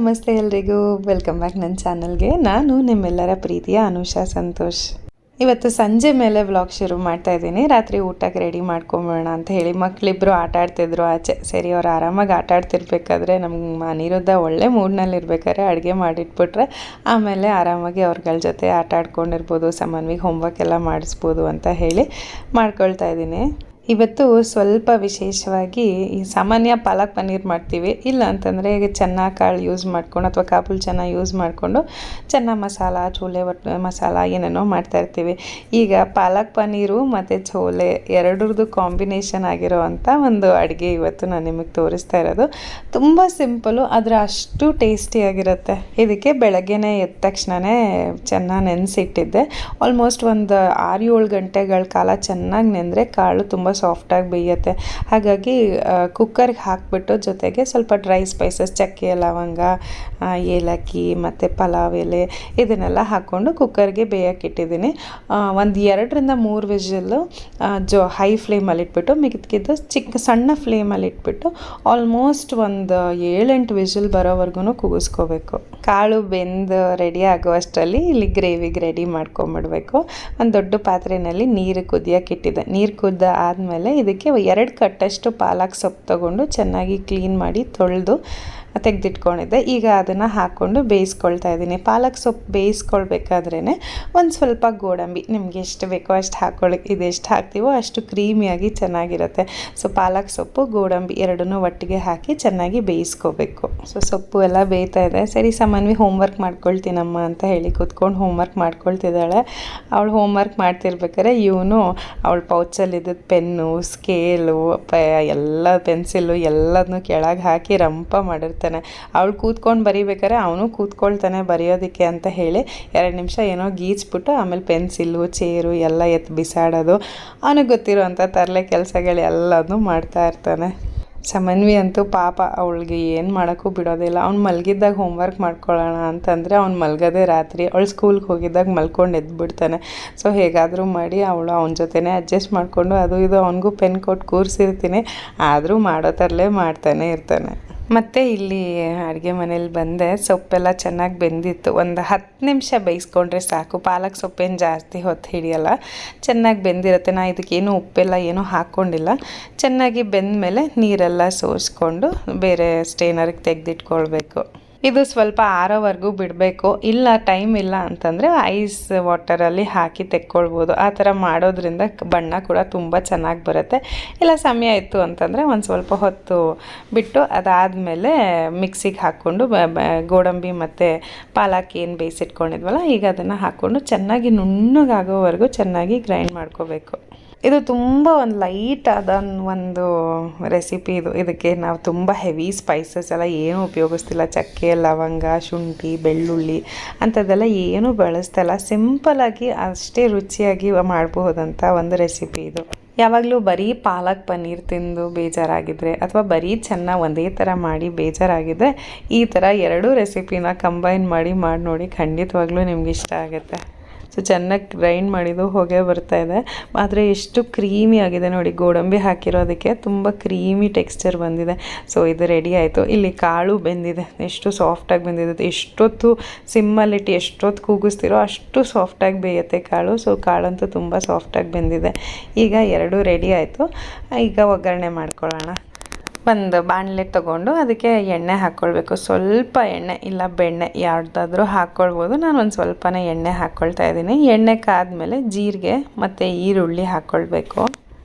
ನಮಸ್ತೆ ಎಲ್ರಿಗೂ, welcome back ನನ್ನ ಚಾನಲ್ಗೆ. ನಾನು ನಿಮ್ಮೆಲ್ಲರ ಪ್ರೀತಿಯ ಅನುಷಾ ಸಂತೋಷ್. ಇವತ್ತು ಸಂಜೆ ಮೇಲೆ ವ್ಲಾಗ್ ಶುರು ಮಾಡ್ತಾ ಇದ್ದೀನಿ. ರಾತ್ರಿ ಊಟಕ್ಕೆ ರೆಡಿ ಮಾಡ್ಕೊಂಬೋಣ ಅಂತ ಹೇಳಿ ಮಕ್ಕಳಿಬ್ಬರು ಆಟ ಆಡ್ತಿದ್ರು ಆಚೆ. ಸರಿ, ಅವ್ರು ಆರಾಮಾಗಿ ಆಟ ಆಡ್ತಿರ್ಬೇಕಾದ್ರೆ ನಮ್ಗೆ ಅನಿರುದ್ಧ ಒಳ್ಳೆ ಮೂಡ್ನಲ್ಲಿ ಇರ್ಬೇಕಾದ್ರೆ ಅಡುಗೆ ಮಾಡಿಟ್ಬಿಟ್ರೆ ಆಮೇಲೆ ಆರಾಮಾಗಿ ಅವ್ರಗಳ ಜೊತೆ ಆಟ ಆಡ್ಕೊಂಡಿರ್ಬೋದು, ಸಾಮಾನ್ಯವಾಗಿ ಹೋಮ್ವರ್ಕ್ ಎಲ್ಲ ಮಾಡಿಸ್ಬೋದು ಅಂತ ಹೇಳಿ ಮಾಡ್ಕೊಳ್ತಾ ಇದ್ದೀನಿ. ಇವತ್ತು ಸ್ವಲ್ಪ ವಿಶೇಷವಾಗಿ ಈ ಸಾಮಾನ್ಯ ಪಾಲಕ್ ಪನ್ನೀರ್ ಮಾಡ್ತೀವಿ, ಇಲ್ಲ ಅಂತಂದರೆ ಈಗ ಚೆನ್ನ ಕಾಳು ಯೂಸ್ ಮಾಡ್ಕೊಂಡು ಅಥವಾ ಕಾಬೂಲ್ ಚೆನ್ನ ಯೂಸ್ ಮಾಡಿಕೊಂಡು ಚೆನ್ನ ಮಸಾಲ, ಚೋಲೆ ಮಸಾಲ ಏನೇನೋ ಮಾಡ್ತಾಯಿರ್ತೀವಿ. ಈಗ ಪಾಲಕ್ ಪನ್ನೀರು ಮತ್ತು ಚೋಲೆ ಎರಡರದ್ದು ಕಾಂಬಿನೇಷನ್ ಆಗಿರೋ ಅಂಥ ಒಂದು ಅಡುಗೆ ಇವತ್ತು ನಾನು ನಿಮಗೆ ತೋರಿಸ್ತಾ ಇರೋದು. ತುಂಬ ಸಿಂಪಲು, ಆದರೆ ಅಷ್ಟು ಟೇಸ್ಟಿಯಾಗಿರುತ್ತೆ. ಇದಕ್ಕೆ ಬೆಳಗ್ಗೆನೇ ಎದ್ದ ತಕ್ಷಣವೇ ಚೆನ್ನಾಗಿ ನೆನೆಸಿಟ್ಟಿದ್ದೆ. ಆಲ್ಮೋಸ್ಟ್ ಒಂದು 6-7 ಗಂಟೆಗಳ ಕಾಲ ಚೆನ್ನಾಗಿ ನೆಂದರೆ ಕಾಳು ತುಂಬ ಸಾಫ್ಟಾಗಿ ಬೇಯುತ್ತೆ. ಹಾಗಾಗಿ ಕುಕ್ಕರ್ಗೆ ಹಾಕಿಬಿಟ್ಟು ಜೊತೆಗೆ ಸ್ವಲ್ಪ ಡ್ರೈ ಸ್ಪೈಸಸ್, ಚಕ್ಕೆ, ಲವಂಗ, ಏಲಕ್ಕಿ ಮತ್ತು ಪಲಾವ್ ಎಲೆ ಇದನ್ನೆಲ್ಲ ಹಾಕ್ಕೊಂಡು ಕುಕ್ಕರ್ಗೆ ಬೇಯಕ್ಕಿಟ್ಟಿದ್ದೀನಿ. ಒಂದು 2-3 ವಿಷಲ್ಲು ಹೈ ಫ್ಲೇಮಲ್ಲಿ ಇಟ್ಬಿಟ್ಟು ಮಿಕ್ಕಿದ್ದು ಸಣ್ಣ ಫ್ಲೇಮಲ್ಲಿ ಇಟ್ಬಿಟ್ಟು ಆಲ್ಮೋಸ್ಟ್ ಒಂದು 7-8 ವಿಷಲ್ ಬರೋವರೆಗೂ ಕೂಗಿಸ್ಕೋಬೇಕು. ಕಾಳು ಬೆಂದು ರೆಡಿ ಆಗುವಷ್ಟರಲ್ಲಿ ಇಲ್ಲಿ ಗ್ರೇವಿಗೆ ರೆಡಿ ಮಾಡ್ಕೊಂಬಿಡ್ಬೇಕು. ಒಂದು ದೊಡ್ಡ ಪಾತ್ರೆಯಲ್ಲಿ ನೀರು ಕುದಿಯೋಕೆ ಇಟ್ಟಿದ್ದೆ. ನೀರು ಕುದ್ದ ಆದಮೇಲೆ ಇದಕ್ಕೆ 2 ಕಟ್ಟಷ್ಟು ಪಾಲಕ್ ಸೊಪ್ಪು ತೊಗೊಂಡು ಚೆನ್ನಾಗಿ ಕ್ಲೀನ್ ಮಾಡಿ ತೊಳೆದು ತೆಗೆದಿಟ್ಕೊಂಡಿದ್ದೆ. ಈಗ ಅದನ್ನು ಹಾಕ್ಕೊಂಡು ಬೇಯಿಸ್ಕೊಳ್ತಾ ಇದ್ದೀನಿ. ಪಾಲಕ್ ಸೊಪ್ಪು ಬೇಯಿಸ್ಕೊಳ್ಬೇಕಾದ್ರೇ ಒಂದು ಸ್ವಲ್ಪ ಗೋಡಂಬಿ ನಿಮಗೆ ಎಷ್ಟು ಬೇಕೋ ಅಷ್ಟು ಹಾಕ್ಕೊಳ್ಳಿ. ಇದೆಷ್ಟು ಹಾಕ್ತೀವೋ ಅಷ್ಟು ಕ್ರೀಮಿಯಾಗಿ ಚೆನ್ನಾಗಿರುತ್ತೆ. ಸೊ ಪಾಲಕ್ ಸೊಪ್ಪು, ಗೋಡಂಬಿ ಎರಡನ್ನೂ ಒಟ್ಟಿಗೆ ಹಾಕಿ ಚೆನ್ನಾಗಿ ಬೇಯಿಸ್ಕೋಬೇಕು. ಸೊ ಸೊಪ್ಪು ಎಲ್ಲ ಬೇಯ್ತಾ ಇದೆ. ಸರಿ, ಸಾಮಾನ್ಯವಾಗಿ ಹೋಮ್ವರ್ಕ್ ಮಾಡ್ಕೊಳ್ತೀನಮ್ಮ ಅಂತ ಹೇಳಿ ಕೂತ್ಕೊಂಡು ಹೋಮ್ವರ್ಕ್ ಮಾಡ್ಕೊಳ್ತಿದ್ದಾಳೆ. ಅವಳು ಹೋಮ್ವರ್ಕ್ ಮಾಡ್ತಿರ್ಬೇಕಾದ್ರೆ ಇವನು ಅವಳ ಪೌಚಲ್ಲಿದ್ದ ಪೆನ್ನು, ಸ್ಕೇಲು, ಎಲ್ಲ ಪೆನ್ಸಿಲ್ಲು ಎಲ್ಲದನ್ನೂ ಕೆಳಗೆ ಹಾಕಿ ರಂಪ ಮಾಡಿರ್ತಾನೆ. ಅವಳು ಕೂತ್ಕೊಂಡು ಬರೀಬೇಕಾದ್ರೆ ಅವನು ಕೂತ್ಕೊಳ್ತಾನೆ ಬರೆಯೋದಕ್ಕೆ ಅಂತ ಹೇಳಿ 2 ನಿಮಿಷ ಏನೋ ಗೀಚ್ಬಿಟ್ಟು ಆಮೇಲೆ ಪೆನ್ಸಿಲ್ಲು, ಚೇರು ಎಲ್ಲ ಎತ್ತು ಬಿಸಾಡೋದು, ಅವನಿಗೆ ಗೊತ್ತಿರೋ ಅಂಥ ತರಲೆ ಕೆಲಸಗಳು ಎಲ್ಲದನ್ನೂ ಮಾಡ್ತಾ ಇರ್ತಾನೆ. ಸಮನ್ವಿ ಅಂತೂ ಪಾಪ, ಅವಳಿಗೆ ಏನು ಮಾಡೋಕ್ಕೂ ಬಿಡೋದಿಲ್ಲ. ಅವ್ನು ಮಲಗಿದ್ದಾಗ ಹೋಮ್ವರ್ಕ್ ಮಾಡ್ಕೊಳ್ಳೋಣ ಅಂತಂದರೆ ಅವ್ನು ಮಲಗೋದೇ ರಾತ್ರಿ. ಅವಳು ಸ್ಕೂಲ್ಗೆ ಹೋಗಿದ್ದಾಗ ಮಲ್ಕೊಂಡು ಎದ್ಬಿಡ್ತಾನೆ. ಸೊ ಹೇಗಾದರೂ ಮಾಡಿ ಅವಳು ಅವನ ಜೊತೆನೇ ಅಡ್ಜಸ್ಟ್ ಮಾಡಿಕೊಂಡು ಅದು ಇದು ಅವನಿಗೂ ಪೆನ್ ಕೊಟ್ಟು ಕೂರಿಸಿರ್ತೀನಿ, ಆದರೂ ಮಾಡೋ ಥರಲೇ ಮಾಡ್ತಾನೆ ಇರ್ತಾನೆ. ಮತ್ತು ಇಲ್ಲಿ ಅಡುಗೆ ಮನೇಲಿ ಬಂದೆ. ಸೊಪ್ಪೆಲ್ಲ ಚೆನ್ನಾಗಿ ಬೆಂದಿತ್ತು. ಒಂದು 10 ನಿಮಿಷ ಬೇಯಿಸ್ಕೊಂಡ್ರೆ ಸಾಕು. ಪಾಲಕ್ ಸೊಪ್ಪೇನು ಜಾಸ್ತಿ ಹೊತ್ತು ಹಿಡಿಯಲ್ಲ, ಚೆನ್ನಾಗಿ ಬೆಂದಿರುತ್ತೆ. ನಾನು ಇದಕ್ಕೇನು ಉಪ್ಪೆಲ್ಲ ಏನೂ ಹಾಕ್ಕೊಂಡಿಲ್ಲ. ಚೆನ್ನಾಗಿ ಬೆಂದ ಮೇಲೆ ನೀರೆಲ್ಲ ಸೋಸ್ಕೊಂಡು ಬೇರೆ ಸ್ಟೇನರ್ಗೆ ತೆಗೆದಿಟ್ಕೊಳ್ಬೇಕು. ಇದು ಸ್ವಲ್ಪ ಆರೋವರೆಗೂ ಬಿಡಬೇಕು. ಇಲ್ಲ ಟೈಮ್ ಇಲ್ಲ ಅಂತಂದರೆ ಐಸ್ ವಾಟರಲ್ಲಿ ಹಾಕಿ ತೆಕ್ಕೊಳ್ಬೋದು. ಆ ಥರ ಮಾಡೋದ್ರಿಂದ ಬಣ್ಣ ಕೂಡ ತುಂಬ ಚೆನ್ನಾಗಿ ಬರುತ್ತೆ. ಇಲ್ಲ ಸಮಯ ಇತ್ತು ಅಂತಂದರೆ ಒಂದು ಸ್ವಲ್ಪ ಹೊತ್ತು ಬಿಟ್ಟು ಅದಾದಮೇಲೆ ಮಿಕ್ಸಿಗೆ ಹಾಕ್ಕೊಂಡು ಗೋಡಂಬಿ ಮತ್ತು ಪಾಲಕ್ ಏನು ಬೇಯಿಸಿಟ್ಕೊಂಡಿದ್ವಲ್ಲ ಈಗ ಅದನ್ನು ಹಾಕ್ಕೊಂಡು ಚೆನ್ನಾಗಿ ನುಣ್ಣಗಾಗೋವರೆಗೂ ಚೆನ್ನಾಗಿ ಗ್ರೈಂಡ್ ಮಾಡ್ಕೋಬೇಕು. ಇದು ತುಂಬ ಒಂದು ಲೈಟ್ ಆದ ಒಂದು ರೆಸಿಪಿ ಇದು. ಇದಕ್ಕೆ ನಾವು ತುಂಬ ಹೆವಿ ಸ್ಪೈಸಸ್ ಎಲ್ಲ ಏನೂ ಉಪಯೋಗಿಸ್ತಿಲ್ಲ. ಚಕ್ಕೆ, ಲವಂಗ, ಶುಂಠಿ, ಬೆಳ್ಳುಳ್ಳಿ ಅಂಥದ್ದೆಲ್ಲ ಏನೂ ಬಳಸ್ತಿಲ್ಲ. ಸಿಂಪಲಾಗಿ ಅಷ್ಟೇ ರುಚಿಯಾಗಿ ಮಾಡಬಹುದಂಥ ಒಂದು ರೆಸಿಪಿ ಇದು. ಯಾವಾಗಲೂ ಬರೀ ಪಾಲಕ್ ಪನ್ನೀರ್ ತಿಂದು ಬೇಜಾರಾಗಿದ್ದರೆ ಅಥವಾ ಬರೀ ಚೆನ್ನಾಗಿ ಒಂದೇ ಥರ ಮಾಡಿ ಬೇಜಾರಾಗಿದ್ದರೆ ಈ ಥರ 2 ರೆಸಿಪಿನ ಕಂಬೈನ್ ಮಾಡಿ ನೋಡಿ, ಖಂಡಿತವಾಗ್ಲೂ ನಿಮ್ಗೆ ಇಷ್ಟ ಆಗುತ್ತೆ. ಸೊ ಚೆನ್ನಾಗಿ ಗ್ರೈಂಡ್ ಮಾಡಿದ್ದು ಹೊಗೆ ಬರ್ತಾಯಿದೆ, ಆದರೆ ಎಷ್ಟು ಕ್ರೀಮಿ ಆಗಿದೆ ನೋಡಿ. ಗೋಡಂಬಿ ಹಾಕಿರೋದಕ್ಕೆ ತುಂಬ ಕ್ರೀಮಿ ಟೆಕ್ಸ್ಚರ್ ಬಂದಿದೆ. ಸೊ ಇದು ರೆಡಿ ಆಯಿತು. ಇಲ್ಲಿ ಕಾಳು ಬೆಂದಿದೆ, ಎಷ್ಟು ಸಾಫ್ಟಾಗಿ ಬೆಂದಿದೆ. ಎಷ್ಟೊತ್ತು ಸಿಮ್ಮಲ್ಲಿಟ್ಟು ಎಷ್ಟೊತ್ತು ಕೂಗಿಸ್ತಿರೋ ಅಷ್ಟು ಸಾಫ್ಟಾಗಿ ಬೇಯುತ್ತೆ ಕಾಳು. ಸೊ ಕಾಳಂತೂ ತುಂಬ ಸಾಫ್ಟಾಗಿ ಬೆಂದಿದೆ. ಈಗ 2 ರೆಡಿ ಆಯಿತು. ಈಗ ಒಗ್ಗರಣೆ ಮಾಡ್ಕೊಳ್ಳೋಣ. ಒಂದು ಬಾಣಲೆ ತೊಗೊಂಡು ಅದಕ್ಕೆ ಎಣ್ಣೆ ಹಾಕ್ಕೊಳ್ಬೇಕು. ಸ್ವಲ್ಪ ಎಣ್ಣೆ ಇಲ್ಲ ಬೆಣ್ಣೆ ಯಾವುದಾದ್ರೂ ಹಾಕ್ಕೊಳ್ಬೋದು. ನಾನು ಒಂದು ಸ್ವಲ್ಪನೇ ಎಣ್ಣೆ ಹಾಕ್ಕೊಳ್ತಾ ಇದ್ದೀನಿ. ಎಣ್ಣೆ ಕಾದ್ಮೇಲೆ ಜೀರಿಗೆ ಮತ್ತು ಈರುಳ್ಳಿ ಹಾಕ್ಕೊಳ್ಬೇಕು.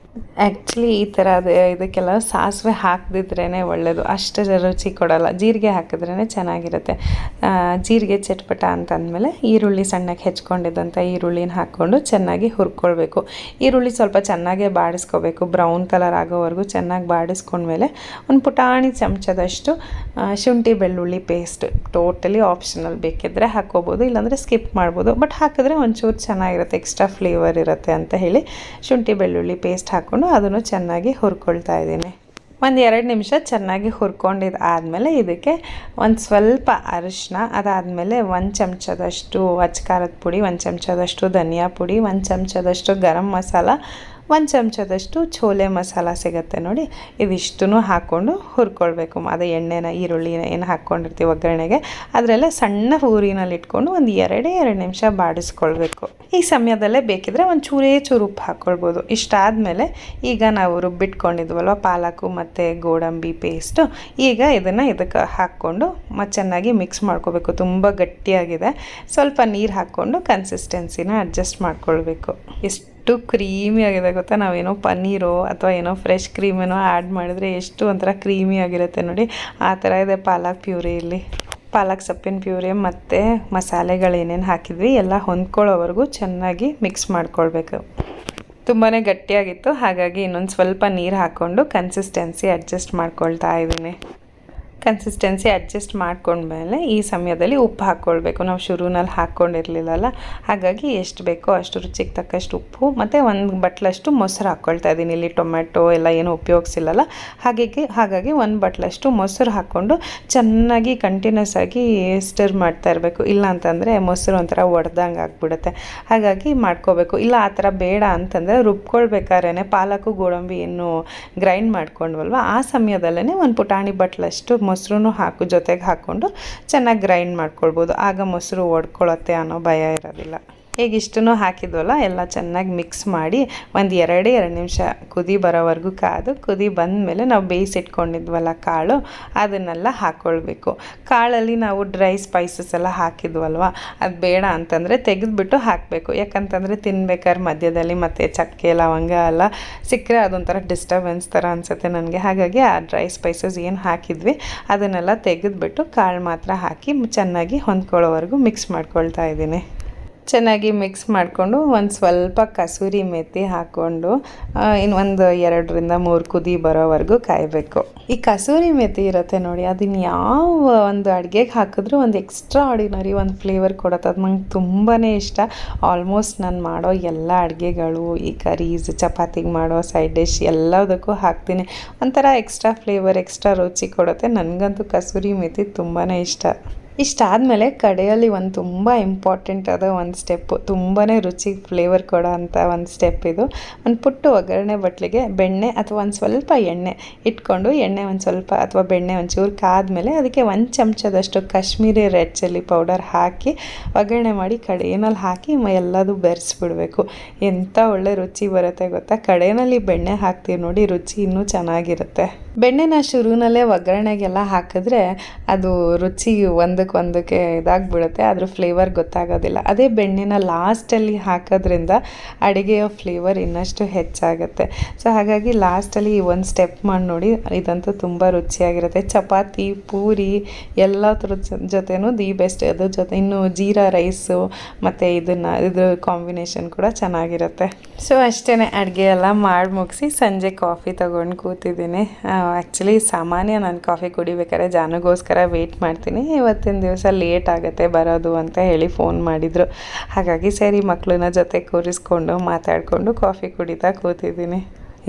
ಆ್ಯಕ್ಚುಲಿ ಈ ಥರ ಇದಕ್ಕೆಲ್ಲ ಸಾಸಿವೆ ಹಾಕದಿದ್ರೇ ಒಳ್ಳೆಯದು, ಅಷ್ಟು ರುಚಿ ಕೊಡೋಲ್ಲ. ಜೀರಿಗೆ ಹಾಕಿದ್ರೇ ಚೆನ್ನಾಗಿರುತ್ತೆ. ಜೀರಿಗೆ ಚಟ್ಪಟ ಅಂತಂದಮೇಲೆ ಈರುಳ್ಳಿ ಸಣ್ಣಗೆ ಹೆಚ್ಕೊಂಡಿದ್ದಂಥ ಈರುಳ್ಳಿನ ಹಾಕ್ಕೊಂಡು ಚೆನ್ನಾಗಿ ಹುರ್ಕೊಳ್ಬೇಕು. ಈರುಳ್ಳಿ ಸ್ವಲ್ಪ ಚೆನ್ನಾಗೇ ಬಾಡಿಸ್ಕೋಬೇಕು. ಬ್ರೌನ್ ಕಲರ್ ಆಗೋವರೆಗೂ ಚೆನ್ನಾಗಿ ಬಾಡಿಸ್ಕೊಂಡ್ಮೇಲೆ ಒಂದು ಪುಟಾಣಿ ಚಮಚದಷ್ಟು ಶುಂಠಿ ಬೆಳ್ಳುಳ್ಳಿ ಪೇಸ್ಟ್, ಟೋಟಲಿ ಆಪ್ಷನಲ್, ಬೇಕಿದ್ದರೆ ಹಾಕ್ಕೋಬೋದು, ಇಲ್ಲಾಂದರೆ ಸ್ಕಿಪ್ ಮಾಡ್ಬೋದು. ಬಟ್ ಹಾಕಿದ್ರೆ ಒಂಚೂರು ಚೆನ್ನಾಗಿರುತ್ತೆ, ಎಕ್ಸ್ಟ್ರಾ ಫ್ಲೇವರ್ ಇರುತ್ತೆ ಅಂತ ಹೇಳಿ ಶುಂಠಿ ಬೆಳ್ಳುಳ್ಳಿ ಪೇಸ್ಟ್ ಹಾಕ್ಕೊಂಡು ಅದನ್ನು ಚೆನ್ನಾಗಿ ಹುರ್ಕೊಳ್ತಾ ಇದ್ದೀನಿ. ಒಂದು 2 ನಿಮಿಷ ಚೆನ್ನಾಗಿ ಹುರ್ಕೊಂಡಿದ್ದು ಆದಮೇಲೆ ಇದಕ್ಕೆ ಒಂದು ಸ್ವಲ್ಪ ಅರಿಶಿನ, ಅದಾದಮೇಲೆ 1 ಚಮಚದಷ್ಟು ಅಚ್ಚ ಖಾರದ ಪುಡಿ, 1 ಚಮಚದಷ್ಟು ಧನಿಯಾ ಪುಡಿ, 1 ಚಮಚದಷ್ಟು ಗರಂ ಮಸಾಲ, 1 ಚಮಚದಷ್ಟು ಛೋಲೆ ಮಸಾಲ ಸಿಗುತ್ತೆ ನೋಡಿ, ಇದಿಷ್ಟನ್ನು ಹಾಕ್ಕೊಂಡು ಹುರ್ಕೊಳ್ಬೇಕು. ಅದೇ ಎಣ್ಣೆನ ಈರುಳ್ಳಿ ಏನು ಹಾಕ್ಕೊಂಡಿರ್ತೀವಿ ಒಗ್ಗರಣೆಗೆ ಅದರಲ್ಲೇ ಸಣ್ಣ ಊರಿನಲ್ಲಿ ಇಟ್ಕೊಂಡು ಒಂದು 2 ನಿಮಿಷ ಬಾಡಿಸ್ಕೊಳ್ಬೇಕು. ಈ ಸಮಯದಲ್ಲೇ ಬೇಕಿದ್ರೆ ಒಂದು ಚೂರು ಉಪ್ಪು ಹಾಕ್ಕೊಳ್ಬೋದು. ಇಷ್ಟಾದಮೇಲೆ ಈಗ ನಾವು ರುಬ್ಬಿಟ್ಕೊಂಡಿದ್ವಲ್ವ ಪಾಲಕು ಮತ್ತು ಗೋಡಂಬಿ ಪೇಸ್ಟು, ಈಗ ಇದಕ್ಕೆ ಹಾಕ್ಕೊಂಡು ಚೆನ್ನಾಗಿ ಮಿಕ್ಸ್ ಮಾಡ್ಕೋಬೇಕು. ತುಂಬ ಗಟ್ಟಿಯಾಗಿದೆ, ಸ್ವಲ್ಪ ನೀರು ಹಾಕ್ಕೊಂಡು ಕನ್ಸಿಸ್ಟೆನ್ಸಿನ ಅಡ್ಜಸ್ಟ್ ಮಾಡ್ಕೊಳ್ಬೇಕು. ಎಷ್ಟು ಕ್ರೀಮಿ ಆಗಿದೆ ಗೊತ್ತಾ, ನಾವೇನೋ ಪನ್ನೀರೋ ಅಥವಾ ಏನೋ ಫ್ರೆಶ್ ಕ್ರೀಮೇನೋ ಆ್ಯಡ್ ಮಾಡಿದರೆ ಎಷ್ಟು ಒಂಥರ ಕ್ರೀಮಿ ಆಗಿರುತ್ತೆ ನೋಡಿ, ಆ ಥರ ಇದೆ ಪಾಲಕ್ ಪ್ಯೂರಿ. ಇಲ್ಲಿ ಪಾಲಕ್ ಸೊಪ್ಪಿನ ಪ್ಯೂರಿ ಮತ್ತು ಮಸಾಲೆಗಳೇನೇನು ಹಾಕಿದ್ವಿ ಎಲ್ಲ ಹೊಂದ್ಕೊಳ್ಳೋವರೆಗೂ ಚೆನ್ನಾಗಿ ಮಿಕ್ಸ್ ಮಾಡ್ಕೊಳ್ಬೇಕು. ತುಂಬಾ ಗಟ್ಟಿಯಾಗಿತ್ತು, ಹಾಗಾಗಿ ಇನ್ನೊಂದು ಸ್ವಲ್ಪ ನೀರು ಹಾಕ್ಕೊಂಡು ಕನ್ಸಿಸ್ಟೆನ್ಸಿ ಅಡ್ಜಸ್ಟ್ ಮಾಡ್ಕೊಳ್ತಾ ಇದ್ದೀನಿ. ಕನ್ಸಿಸ್ಟೆನ್ಸಿ ಅಡ್ಜಸ್ಟ್ ಮಾಡ್ಕೊಂಡ್ಮೇಲೆ ಈ ಸಮಯದಲ್ಲಿ ಉಪ್ಪು ಹಾಕ್ಕೊಳ್ಬೇಕು. ನಾವು ಶುರುನಲ್ಲಿ ಹಾಕ್ಕೊಂಡಿರಲಿಲ್ಲಲ್ಲ, ಹಾಗಾಗಿ ಎಷ್ಟು ಬೇಕೋ ಅಷ್ಟು ರುಚಿಗೆ ತಕ್ಕಷ್ಟು ಉಪ್ಪು ಮತ್ತು 1 ಬಟ್ಲಷ್ಟು ಮೊಸರು ಹಾಕ್ಕೊಳ್ತಾ ಇದ್ದೀನಿ. ಇಲ್ಲಿ ಟೊಮೆಟೊ ಎಲ್ಲ ಏನು ಉಪಯೋಗಿಸಿಲ್ಲಲ್ಲ, ಹಾಗಾಗಿ 1 ಬಟ್ಲಷ್ಟು ಮೊಸರು ಹಾಕ್ಕೊಂಡು ಚೆನ್ನಾಗಿ ಕಂಟಿನ್ಯೂಸ್ ಆಗಿ ಸ್ಟಿರ್ ಮಾಡ್ತಾ ಇರಬೇಕು. ಇಲ್ಲ ಅಂತಂದರೆ ಮೊಸರು ಒಂಥರ ಒಡೆದಂಗೆ ಆಗಿಬಿಡುತ್ತೆ, ಹಾಗಾಗಿ ಮಾಡ್ಕೋಬೇಕು. ಇಲ್ಲ ಆ ಥರ ಬೇಡ ಅಂತಂದರೆ ರುಬ್ಕೊಳ್ಬೇಕಾದ್ರೆ ಪಾಲಕು ಗೋಡಂಬಿ ಏನು ಗ್ರೈಂಡ್ ಮಾಡ್ಕೊಂಡ್ವಲ್ವ ಆ ಸಮಯದಲ್ಲೇ 1 ಪುಟಾಣಿ ಬಟ್ಲಷ್ಟು ಮೊಸರು ಜೊತೆಗೆ ಹಾಕ್ಕೊಂಡು ಚೆನ್ನಾಗಿ ಗ್ರೈಂಡ್ ಮಾಡ್ಕೊಳ್ಬೋದು. ಆಗ ಮೊಸರು ಒಡ್ಕೊಳ್ಳುತ್ತೆ ಅನ್ನೋ ಭಯ ಇರೋದಿಲ್ಲ. ಈಗ ಇಷ್ಟನ್ನು ಹಾಕಿದ್ವಲ್ಲ ಎಲ್ಲ ಚೆನ್ನಾಗಿ ಮಿಕ್ಸ್ ಮಾಡಿ ಒಂದು 2 ನಿಮಿಷ ಕುದಿ ಬರೋವರೆಗೂ ಕಾದು, ಕುದಿ ಬಂದಮೇಲೆ ನಾವು ಬೇಯಿಸಿಟ್ಕೊಂಡಿದ್ವಲ್ಲ ಕಾಳು ಅದನ್ನೆಲ್ಲ ಹಾಕ್ಕೊಳ್ಬೇಕು. ಕಾಳಲ್ಲಿ ನಾವು ಡ್ರೈ ಸ್ಪೈಸಸ್ ಎಲ್ಲ ಹಾಕಿದ್ವಲ್ವ, ಅದು ಬೇಡ ಅಂತಂದರೆ ತೆಗೆದುಬಿಟ್ಟು ಹಾಕಬೇಕು. ಯಾಕಂತಂದರೆ ತಿನ್ಬೇಕಾದ್ರೆ ಮಧ್ಯದಲ್ಲಿ ಮತ್ತು ಚಕ್ಕೆ ಲವಂಗ ಎಲ್ಲ ಸಿಕ್ಕರೆ ಅದೊಂಥರ ಡಿಸ್ಟರ್ಬೆನ್ಸ್ ಥರ ಅನಿಸುತ್ತೆ ನನಗೆ. ಹಾಗಾಗಿ ಆ ಡ್ರೈ ಸ್ಪೈಸಸ್ ಏನು ಹಾಕಿದ್ವಿ ಅದನ್ನೆಲ್ಲ ತೆಗೆದುಬಿಟ್ಟು ಕಾಳು ಮಾತ್ರ ಹಾಕಿ ಚೆನ್ನಾಗಿ ಹೊಂದ್ಕೊಳ್ಳೋವರೆಗೂ ಮಿಕ್ಸ್ ಮಾಡ್ಕೊಳ್ತಾ ಇದ್ದೀನಿ. ಚೆನ್ನಾಗಿ ಮಿಕ್ಸ್ ಮಾಡಿಕೊಂಡು ಒಂದು ಸ್ವಲ್ಪ ಕಸೂರಿ ಮೆಥಿ ಹಾಕ್ಕೊಂಡು ಇನ್ನು ಒಂದು 2-3 ಕುದಿ ಬರೋವರೆಗೂ ಕಾಯಬೇಕು. ಈ ಕಸೂರಿ ಮೆಥಿ ಇರುತ್ತೆ ನೋಡಿ, ಅದನ್ನು ಯಾವ ಒಂದು ಅಡುಗೆಗೆ ಹಾಕಿದ್ರೂ ಒಂದು ಎಕ್ಸ್ಟ್ರಾ ಆರ್ಡಿನರಿ ಒಂದು ಫ್ಲೇವರ್ ಕೊಡುತ್ತೆ. ಅದು ನಂಗೆ ತುಂಬಾ ಇಷ್ಟ. ಆಲ್ಮೋಸ್ಟ್ ನಾನು ಮಾಡೋ ಎಲ್ಲ ಅಡುಗೆಗಳು, ಈ ಕರೀಸ್, ಚಪಾತಿಗೆ ಮಾಡೋ ಸೈಡ್ ಡಿಶ್ ಎಲ್ಲದಕ್ಕೂ ಹಾಕ್ತೀನಿ. ಒಂಥರ ಎಕ್ಸ್ಟ್ರಾ ಫ್ಲೇವರ್, ಎಕ್ಸ್ಟ್ರಾ ರುಚಿ ಕೊಡುತ್ತೆ. ನನಗಂತೂ ಕಸೂರಿ ಮೆಥಿ ತುಂಬಾ ಇಷ್ಟ. ಇಷ್ಟಾದಮೇಲೆ ಕಡೆಯಲ್ಲಿ ಒಂದು ತುಂಬ ಇಂಪಾರ್ಟೆಂಟ್ ಆದ ಒಂದು ಸ್ಟೆಪ್ಪು, ತುಂಬಾ ರುಚಿಗೆ ಫ್ಲೇವರ್ ಕೊಡೋ ಅಂಥ ಒಂದು ಸ್ಟೆಪ್ ಇದು. ಒಂದು ಪುಟ್ಟ ಒಗ್ಗರಣೆ ಬಟ್ಲಿಗೆ ಬೆಣ್ಣೆ ಅಥವಾ ಒಂದು ಸ್ವಲ್ಪ ಎಣ್ಣೆ ಇಟ್ಕೊಂಡು, ಎಣ್ಣೆ ಒಂದು ಸ್ವಲ್ಪ ಅಥವಾ ಬೆಣ್ಣೆ ಒಂಚೂರು ಕಾದ್ಮೇಲೆ ಅದಕ್ಕೆ 1 ಚಮಚದಷ್ಟು ಕಾಶ್ಮೀರಿ ರೆಡ್ ಚಿಲ್ಲಿ ಪೌಡರ್ ಹಾಕಿ ಒಗ್ಗರಣೆ ಮಾಡಿ ಕಡೆಯಲ್ಲಿ ಹಾಕಿ ಎಲ್ಲದೂ ಬೆರೆಸ್ಬಿಡ್ಬೇಕು. ಎಂಥ ಒಳ್ಳೆ ರುಚಿ ಬರುತ್ತೆ ಗೊತ್ತಾ. ಕಡೆಯಲ್ಲಿ ಬೆಣ್ಣೆ ಹಾಕ್ತೀವಿ ನೋಡಿ, ರುಚಿ ಇನ್ನೂ ಚೆನ್ನಾಗಿರುತ್ತೆ. ಬೆಣ್ಣೆನ ಶುರುನಲ್ಲೇ ಒಗ್ಗರಣೆಗೆಲ್ಲ ಹಾಕಿದ್ರೆ ಅದು ರುಚಿ ಒಂದಕ್ಕೆ ಇದಾಗ್ಬಿಡುತ್ತೆ, ಅದ್ರ ಫ್ಲೇವರ್ ಗೊತ್ತಾಗೋದಿಲ್ಲ. ಅದೇ ಬೆಣ್ಣೆನ ಲಾಸ್ಟಲ್ಲಿ ಹಾಕೋದ್ರಿಂದ ಅಡುಗೆಯ ಫ್ಲೇವರ್ ಇನ್ನಷ್ಟು ಹೆಚ್ಚಾಗುತ್ತೆ. ಸೊ ಹಾಗಾಗಿ ಲಾಸ್ಟಲ್ಲಿ ಒಂದು ಸ್ಟೆಪ್ ಮಾಡಿ ನೋಡಿ, ಇದಂತೂ ತುಂಬ ರುಚಿಯಾಗಿರುತ್ತೆ. ಚಪಾತಿ, ಪೂರಿ ಎಲ್ಲದ್ರ ಜೊತೆನೂ ದಿ ಬೆಸ್ಟ್. ಅದ್ರ ಜೊತೆ ಇನ್ನು ಜೀರಾ ರೈಸು ಮತ್ತು ಇದ್ರ ಕಾಂಬಿನೇಷನ್ ಕೂಡ ಚೆನ್ನಾಗಿರುತ್ತೆ. ಸೊ ಅಷ್ಟೇ, ಅಡುಗೆ ಎಲ್ಲ ಮಾಡಿ ಮುಗಿಸಿ ಸಂಜೆ ಕಾಫಿ ತೊಗೊಂಡು ಕೂತಿದ್ದೀನಿ. ಆ್ಯಕ್ಚುಲಿ ಸಾಮಾನ್ಯ ನಾನು ಕಾಫಿ ಕುಡಿಬೇಕಾದ್ರೆ ಜಾನುಗೋಸ್ಕರ ವೆಯ್ಟ್ ಮಾಡ್ತೀನಿ. ಇವತ್ತಿನ ದಿವಸ ಲೇಟ್ ಆಗುತ್ತೆ ಬರೋದು ಅಂತ ಹೇಳಿ ಫೋನ್ ಮಾಡಿದರು. ಹಾಗಾಗಿ ಸರಿ ಮಕ್ಕಳನ್ನ ಜೊತೆ ಕೂರಿಸ್ಕೊಂಡು ಮಾತಾಡಿಕೊಂಡು ಕಾಫಿ ಕುಡಿತಾ ಕೂತಿದ್ದೀನಿ.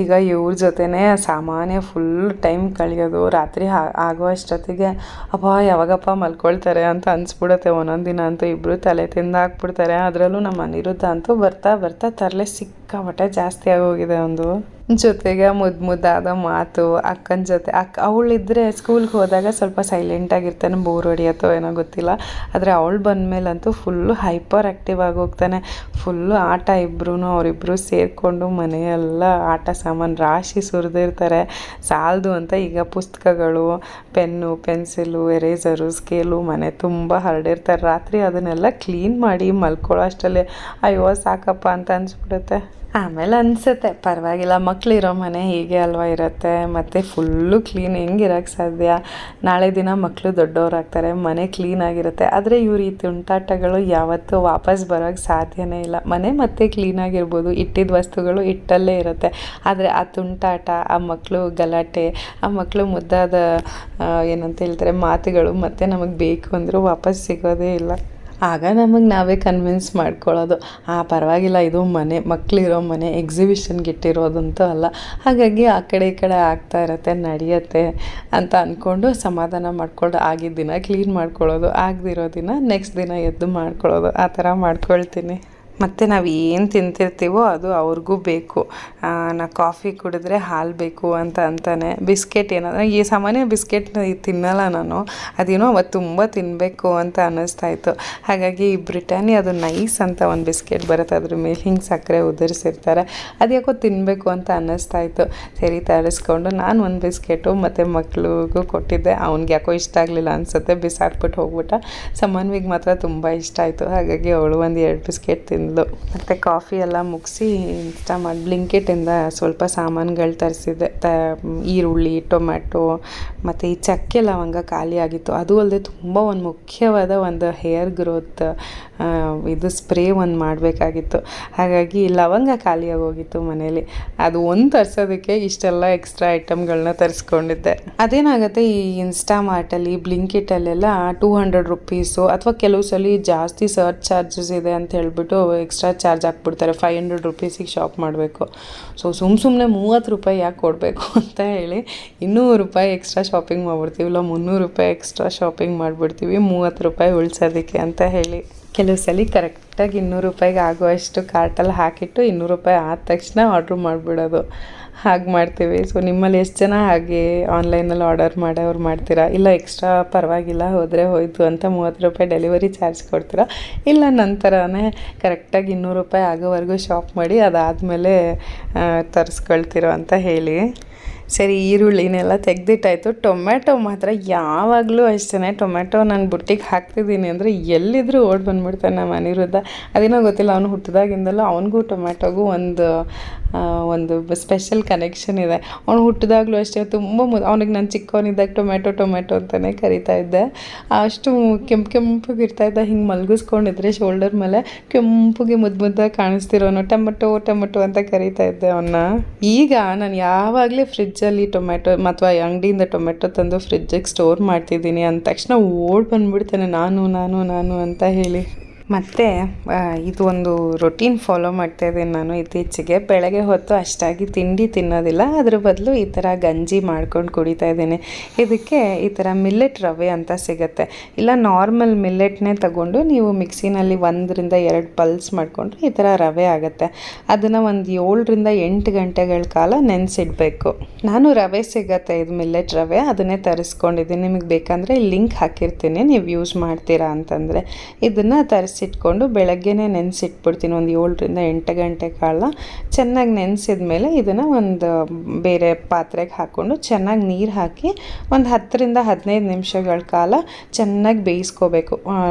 ಈಗ ಇವ್ರ ಜೊತೆನೇ ಸಾಮಾನ್ಯ ಫುಲ್ ಟೈಮ್ ಕಳೆಯೋದು. ರಾತ್ರಿ ಆಗೋ ಅಷ್ಟೊತ್ತಿಗೆ ಅಪ್ಪ ಯಾವಾಗಪ್ಪ ಮಲ್ಕೊಳ್ತಾರೆ ಅಂತ ಅನಿಸ್ಬಿಡುತ್ತೆ. ಒಂದೊಂದು ದಿನ ಅಂತೂ ಇಬ್ಬರು ತಲೆ ತಿಂದಾಕ್ಬಿಡ್ತಾರೆ. ಅದರಲ್ಲೂ ನಮ್ಮ ಅನಿರುದ್ಧ ಅಂತೂ ಬರ್ತಾ ತರಲೆ ಸಿಕ್ಕಾಪಟ್ಟೆ ಜಾಸ್ತಿ ಆಗೋಗಿದೆ. ಒಂದು ಜೊತೆಗೆ ಮುದ್ದಾದ ಮಾತು, ಅಕ್ಕನ ಜೊತೆ ಅವಳಿದ್ರೆ ಸ್ಕೂಲ್ಗೆ ಹೋದಾಗ ಸ್ವಲ್ಪ ಸೈಲೆಂಟಾಗಿರ್ತಾನೆ, ಬೋರ್ ಹೊಡಿಯತ್ತೋ ಏನೋ ಗೊತ್ತಿಲ್ಲ. ಆದರೆ ಅವಳು ಬಂದಮೇಲಂತೂ ಫುಲ್ಲು ಹೈಪರ್ ಆ್ಯಕ್ಟಿವ್ ಆಗಿ ಹೋಗ್ತಾನೆ. ಫುಲ್ಲು ಆಟ, ಅವರಿಬ್ಬರು ಸೇರಿಕೊಂಡು ಮನೆಯೆಲ್ಲ ಆಟ ಸಾಮಾನು ರಾಶಿ ಸುರಿದಿರ್ತಾರೆ. ಸಾಲದು ಅಂತ ಈಗ ಪುಸ್ತಕಗಳು, ಪೆನ್ನು, ಪೆನ್ಸಿಲು, ಎರೇಸರು, ಸ್ಕೇಲು ಮನೆ ತುಂಬ ಹರಡಿರ್ತಾರೆ. ರಾತ್ರಿ ಅದನ್ನೆಲ್ಲ ಕ್ಲೀನ್ ಮಾಡಿ ಮಲ್ಕೊಳ್ಳೋ ಅಷ್ಟರಲ್ಲಿ ಅಯ್ಯೋ ಸಾಕಪ್ಪ ಅಂತ ಅನಿಸ್ಬಿಡುತ್ತೆ. ಆಮೇಲೆ ಅನಿಸುತ್ತೆ ಪರವಾಗಿಲ್ಲ, ಮಕ್ಕಳಿರೋ ಮನೆ ಹೀಗೆ ಅಲ್ವಾ ಇರುತ್ತೆ. ಮತ್ತು ಫುಲ್ಲು ಕ್ಲೀನ್ ಹೆಂಗಿರೋಕ್ಕೆ ಸಾಧ್ಯ? ನಾಳೆ ದಿನ ಮಕ್ಕಳು ದೊಡ್ಡವರಾಗ್ತಾರೆ, ಮನೆ ಕ್ಲೀನಾಗಿರುತ್ತೆ. ಆದರೆ ಇವ್ರು ಈ ತುಂಟಾಟಗಳು ಯಾವತ್ತೂ ವಾಪಸ್ ಬರೋಕ್ಕೆ ಸಾಧ್ಯನೇ ಇಲ್ಲ. ಮನೆ ಮತ್ತೆ ಕ್ಲೀನಾಗಿರ್ಬೋದು, ಇಟ್ಟಿದ್ದ ವಸ್ತುಗಳು ಇಟ್ಟಲ್ಲೇ ಇರುತ್ತೆ. ಆದರೆ ಆ ತುಂಟಾಟ, ಆ ಮಕ್ಕಳು ಗಲಾಟೆ, ಆ ಮಕ್ಕಳು ಮುದ್ದಾದ ಏನಂತ ಹೇಳ್ತಾರೆ ಮಾತುಗಳು ಮತ್ತೆ ನಮಗೆ ಬೇಕು ಅಂದರೂ ವಾಪಸ್ ಸಿಗೋದೇ ಇಲ್ಲ. ಆಗ ನಮಗೆ ನಾವೇ ಕನ್ವಿನ್ಸ್ ಮಾಡ್ಕೊಳ್ಳೋದು, ಪರವಾಗಿಲ್ಲ ಇದು ಮನೆ, ಮಕ್ಕಳಿರೋ ಮನೆ, ಎಕ್ಸಿಬಿಷನ್ಗೆ ಇಟ್ಟಿರೋದಂತೂ ಅಲ್ಲ. ಹಾಗಾಗಿ ಆ ಕಡೆ ಈ ಕಡೆ ಆಗ್ತಾ ಇರುತ್ತೆ, ನಡೆಯುತ್ತೆ ಅಂತ ಅಂದ್ಕೊಂಡು ಸಮಾಧಾನ ಮಾಡ್ಕೊಂಡು ಆಗಿದ್ದ ದಿನ ಕ್ಲೀನ್ ಮಾಡ್ಕೊಳ್ಳೋದು, ಆಗದಿರೋ ದಿನ ನೆಕ್ಸ್ಟ್ ದಿನ ಎದ್ದು ಮಾಡ್ಕೊಳ್ಳೋದು, ಆ ಥರ ಮಾಡ್ಕೊಳ್ತೀನಿ. ಮತ್ತು ನಾವು ಏನು ತಿಂತಿರ್ತೀವೋ ಅದು ಅವ್ರಿಗೂ ಬೇಕು. ನಾ ಕಾಫಿ ಕುಡಿದ್ರೆ ಹಾಲು ಬೇಕು ಅಂತಾನೆ. ಬಿಸ್ಕೆಟ್ ಏನಾದರೂ ಈ ಸಾಮಾನ್ಯ ಬಿಸ್ಕೆಟ್ ತಿನ್ನಲ್ಲ ನಾನು, ಅದೇನೋ ಅವತ್ತು ತುಂಬ ತಿನ್ನಬೇಕು ಅಂತ ಅನ್ನಿಸ್ತಾಯಿತ್ತು. ಹಾಗಾಗಿ ಬ್ರಿಟಾನಿಯಾ ಅದು ನೈಸ್ ಅಂತ ಒಂದು ಬಿಸ್ಕೆಟ್ ಬರುತ್ತೆ, ಅದ್ರ ಮೇಲೆ ಹಿಂಗೆ ಸಕ್ಕರೆ ಉದುರಿಸಿರ್ತಾರೆ, ಅದು ಯಾಕೋ ತಿನ್ನಬೇಕು ಅಂತ ಅನ್ನಿಸ್ತಾಯಿತ್ತು. ಸರಿ ತರಿಸ್ಕೊಂಡು ನಾನು ಒಂದು ಬಿಸ್ಕೆಟು ಮತ್ತು ಮಕ್ಳಿಗೂ ಕೊಟ್ಟಿದ್ದೆ. ಅವ್ನಿಗೆ ಯಾಕೋ ಇಷ್ಟ ಆಗಲಿಲ್ಲ ಅನಿಸುತ್ತೆ, ಬಿಸಾಕ್ಬಿಟ್ಟು ಹೋಗ್ಬಿಟ್ಟ. ಸಾಮಾನ್ವಿಗೆ ಮಾತ್ರ ತುಂಬ ಇಷ್ಟ ಆಯಿತು, ಹಾಗಾಗಿ ಅವಳು ಒಂದು 2 ಬಿಸ್ಕೆಟ್ ತಿಂದಳು. ಮತ್ತು ಕಾಫಿ ಎಲ್ಲ ಮುಗಿಸಿ ಇನ್ಸ್ಟಾಮಾರ್ಟ್ ಬ್ಲಿಂಕಿಟಿಂದ ಸ್ವಲ್ಪ ಸಾಮಾನುಗಳು ತರಿಸಿದ್ದೆ. ಈರುಳ್ಳಿ, ಟೊಮ್ಯಾಟೊ ಮತ್ತು ಈ ಚಕ್ಕೆ ಲವಂಗ ಖಾಲಿ ಆಗಿತ್ತು. ಅದು ಅಲ್ಲದೆ ತುಂಬ ಒಂದು ಮುಖ್ಯವಾದ ಒಂದು ಹೇರ್ ಗ್ರೋತ್ ಇದು ಸ್ಪ್ರೇ ಒಂದು ಮಾಡಬೇಕಾಗಿತ್ತು. ಹಾಗಾಗಿ ಲವಂಗ ಖಾಲಿಯಾಗಿ ಹೋಗಿತ್ತು ಮನೇಲಿ. ಅದು ಒಂದು ತರಿಸೋದಕ್ಕೆ ಇಷ್ಟೆಲ್ಲ ಎಕ್ಸ್ಟ್ರಾ ಐಟಮ್ಗಳನ್ನ ತರಿಸ್ಕೊಂಡಿದ್ದೆ. ಅದೇನಾಗುತ್ತೆ, ಈ ಇನ್ಸ್ಟಾಮಾರ್ಟಲ್ಲಿ ಬ್ಲಿಂಕಿಟಲ್ಲೆಲ್ಲ 200 ರುಪೀಸು ಅಥವಾ ಕೆಲವು ಸಲ ಜಾಸ್ತಿ ಸರ್ಚ್ ಚಾರ್ಜಸ್ ಇದೆ ಅಂತ ಹೇಳ್ಬಿಟ್ಟು ಎಕ್ಸ್ಟ್ರಾ ಚಾರ್ಜ್ ಹಾಕ್ಬಿಡ್ತಾರೆ. 500 ರುಪೀಸಿಗೆ ಶಾಪ್ ಮಾಡಬೇಕು. ಸೊ ಸುಮ್ಮನೆ 30 ರೂಪಾಯಿ ಯಾಕೆ ಕೊಡಬೇಕು ಅಂತ ಹೇಳಿ 200 ರೂಪಾಯಿ ಎಕ್ಸ್ಟ್ರಾ ಶಾಪಿಂಗ್ ಮಾಡಿಬಿಡ್ತೀವಿ, ಇಲ್ಲ 300 ರೂಪಾಯಿ ಎಕ್ಸ್ಟ್ರಾ ಶಾಪಿಂಗ್ ಮಾಡಿಬಿಡ್ತೀವಿ 30 ರೂಪಾಯಿ ಉಳಿಸೋದಕ್ಕೆ ಅಂತ ಹೇಳಿ. ಕೆಲವು ಸಲ ಕರೆಕ್ಟಾಗಿ 200 ರೂಪಾಯಿಗೆ ಆಗುವಷ್ಟು ಕಾರ್ಟಲ್ಲಿ ಹಾಕಿಟ್ಟು 200 ರೂಪಾಯಿ ಆದ ತಕ್ಷಣ ಆರ್ಡ್ರ್ ಮಾಡಿಬಿಡೋದು. ಹಾಗೆ ಮಾಡ್ತೀವಿ. ಸೊ ನಿಮ್ಮಲ್ಲಿ ಎಷ್ಟು ಜನ ಹಾಗೆ ಆನ್ಲೈನಲ್ಲಿ ಆರ್ಡರ್ ಮಾಡೋರು ಮಾಡ್ತೀರಾ? ಇಲ್ಲ ಎಕ್ಸ್ಟ್ರಾ ಪರವಾಗಿಲ್ಲ ಹೋದರೆ ಹೋಯಿತು ಅಂತ 30 ರೂಪಾಯಿ ಡೆಲಿವರಿ ಚಾರ್ಜ್ ಕೊಡ್ತೀರಾ? ಇಲ್ಲ ನಂತರನೇ ಕರೆಕ್ಟಾಗಿ 200 ರೂಪಾಯಿ ಆಗೋವರೆಗೂ ಶಾಪ್ ಮಾಡಿ ಅದಾದಮೇಲೆ ತರಿಸ್ಕೊಳ್ತೀರೋ ಅಂತ ಹೇಳಿ. ಸರಿ, ಈರುಳ್ಳಿನೆಲ್ಲ ತೆಗೆದಿಟ್ಟಾಯಿತು. ಟೊಮ್ಯಾಟೊ ಮಾತ್ರ ಯಾವಾಗಲೂ ಅಷ್ಟೇ, ಟೊಮ್ಯಾಟೊ ನಾನು ಬುಟ್ಟಿಗೆ ಹಾಕ್ತಿದ್ದೀನಿ ಅಂದರೆ ಎಲ್ಲಿದ್ದರೂ ಓಡಿ ಬಂದುಬಿಡ್ತಾನೆ ನಮ್ಮ ಅನಿರುದ್ಧ. ಅದೇನೋ ಗೊತ್ತಿಲ್ಲ, ಅವನು ಹುಟ್ಟಿದಾಗಿಂದಲೂ ಅವನಿಗೂ ಟೊಮ್ಯಾಟೊಗೂ ಒಂದು ಸ್ಪೆಷಲ್ ಕನೆಕ್ಷನ್ ಇದೆ. ಅವನು ಹುಟ್ಟಿದಾಗಲೂ ಅಷ್ಟೇ ತುಂಬ ಅವನಿಗೆ ನಾನು ಚಿಕ್ಕವನಿದ್ದಾಗ ಟೊಮ್ಯಾಟೊ ಅಂತಲೇ ಕರಿತಾ ಇದ್ದೆ. ಅಷ್ಟು ಕೆಂಪಗಿರ್ತಾಯಿದ್ದ, ಹಿಂಗೆ ಮಲಗಿಸ್ಕೊಂಡಿದ್ರೆ ಶೋಲ್ಡರ್ ಮೇಲೆ ಕೆಂಪುಗೆ ಮುದ್ದಾಗಿ ಕಾಣಿಸ್ತಿರೋನು ಟೊಮೆಟೊ ಅಂತ ಕರಿತಾ ಇದ್ದೆ ಅವನ್ನ. ಈಗ ನಾನು ಯಾವಾಗಲೇ ಫ್ರಿಜ್ಜಲ್ಲಿ ಟೊಮೆಟೊ ಅಥವಾ ಅಂಗಡಿಯಿಂದ ಟೊಮೆಟೊ ತಂದು ಫ್ರಿಜ್ಜಿಗೆ ಸ್ಟೋರ್ ಮಾಡ್ತಿದ್ದೀನಿ ಅಂದ ತಕ್ಷಣ ಓಡಿ ಬಂದುಬಿಡ್ತಾನೆ ನಾನು ಅಂತ ಹೇಳಿ. ಮತ್ತು ಇದು ಒಂದು ರೊಟೀನ್ ಫಾಲೋ ಮಾಡ್ತಾಯಿದ್ದೀನಿ ನಾನು ಇತ್ತೀಚೆಗೆ. ಬೆಳಗ್ಗೆ ಹೊತ್ತು ಅಷ್ಟಾಗಿ ತಿಂಡಿ ತಿನ್ನೋದಿಲ್ಲ, ಅದ್ರ ಬದಲು ಈ ಥರ ಗಂಜಿ ಮಾಡ್ಕೊಂಡು ಕುಡಿತಾ ಇದ್ದೀನಿ. ಇದಕ್ಕೆ ಈ ಥರ ಮಿಲ್ಲೆಟ್ ರವೆ ಅಂತ ಸಿಗುತ್ತೆ, ಇಲ್ಲ ನಾರ್ಮಲ್ ಮಿಲ್ಲೆಟ್ನೇ ತಗೊಂಡು ನೀವು ಮಿಕ್ಸಿನಲ್ಲಿ 1 ರಿಂದ 2 ಪಲ್ಸ್ ಮಾಡಿಕೊಂಡ್ರೆ ಈ ಥರ ರವೆ ಆಗುತ್ತೆ. ಅದನ್ನು ಒಂದು 7 ರಿಂದ 8 ಗಂಟೆಗಳ ಕಾಲ ನೆನೆಸಿಡಬೇಕು. ನಾನು ರವೆ ಸಿಗುತ್ತೆ, ಇದು ಮಿಲ್ಲೆಟ್ ರವೆ, ಅದನ್ನೇ ತರಿಸ್ಕೊಂಡಿದ್ದೀನಿ. ನಿಮಗೆ ಬೇಕಂದರೆ ಲಿಂಕ್ ಹಾಕಿರ್ತೀನಿ, ನೀವು ಯೂಸ್ ಮಾಡ್ತೀರಾ ಅಂತಂದರೆ. ಇದನ್ನು ಇಟ್ಕೊಂಡು ಬೆಳಗ್ಗೆನೇ ನೆನೆಸಿಟ್ಬಿಡ್ತೀನಿ. ಒಂದು 7 ರಿಂದ 8 ಗಂಟೆ ಕಾಲ ಚೆನ್ನಾಗಿ ನೆನೆಸಿದ ಮೇಲೆ ಇದನ್ನು ಒಂದು ಬೇರೆ ಪಾತ್ರೆಗೆ ಹಾಕ್ಕೊಂಡು ಚೆನ್ನಾಗಿ ನೀರು ಹಾಕಿ ಒಂದು 10 ರಿಂದ 15 ನಿಮಿಷಗಳ ಕಾಲ ಚೆನ್ನಾಗಿ ಬೇಯಿಸ್ಕೋಬೇಕು.